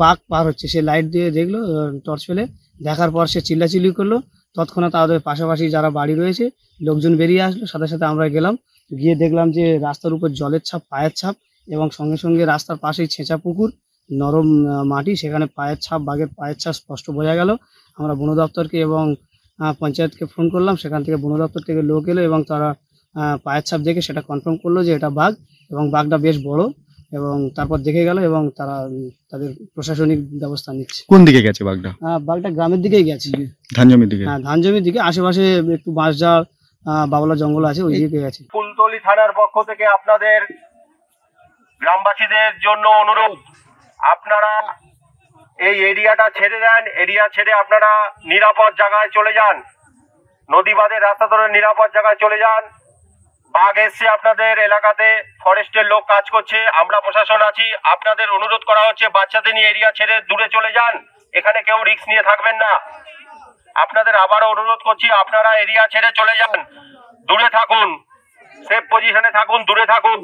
বাঘ পার হচ্ছে, সে লাইট দিয়ে দেখলো, টর্চ ফেলে দেখার পর সে চিল্লাচিল্লি করলো। তৎক্ষণাৎ তাদের পাশাপাশি যারা বাড়ি রয়েছে লোকজন বেরিয়ে আসলো, সাথে সাথে আমরা গেলাম, গিয়ে দেখলাম যে রাস্তার উপর জলের ছাপ, পায়ের ছাপ, এবং সঙ্গে সঙ্গে রাস্তার পাশেই ছেঁচা পুকুর, নরম মাটি, সেখানে পায়ের ছাপ, বাঘের পায়ের ছাপ স্পষ্ট বোঝা গেল। আমরা বন দপ্তরকে এবং পঞ্চায়েতকে ফোন করলাম, সেখান থেকে বন দপ্তর থেকে লোক এলো এবং তারা পায়ের ছাপ দেখে সেটা কনফার্ম করলো যে এটা বাঘ, এবং বাঘটা বেশ বড়, এবং তারপর দেখে গেল এবং তারা তাদের প্রশাসনিক ব্যবস্থা নিচ্ছে। কোন দিকে গেছে বাঘটা? বাঘটা গ্রামের দিকেই গেছে, ধান জমির দিকে? হ্যাঁ, ধান জমির দিকে, আশেপাশে একটু বাঁশঝাড়, বাবলা জঙ্গল আছে, ওই দিকে গেছে। ফুলতলি থানার পক্ষ থেকে আপনাদের গ্রামবাসীদের জন্য অনুরোধ, আপনারা এই এরিয়াটা ছেড়ে দেন, এরিয়া ছেড়ে আপনারা নিরাপদ জায়গায় চলে যান, নদী বাঁধের রাস্তা ধরে নিরাপদ জায়গায় চলে যান। বাঘ এসছে আপনাদের এলাকাতে, ফরেস্টের লোক কাজ করছে, আমরা প্রশাসন আছি, আপনাদের অনুরোধ করা হচ্ছে বাচ্চাদের নিয়ে এরিয়া ছেড়ে দূরে চলে যান, এখানে কেউ রিস্ক নিয়ে থাকবেন না। আপনাদের আবারও অনুরোধ করছি, আপনারা এরিয়া ছেড়ে চলে যান, দূরে থাকুন, সেফ পজিশনে থাকুন, দূরে থাকুন।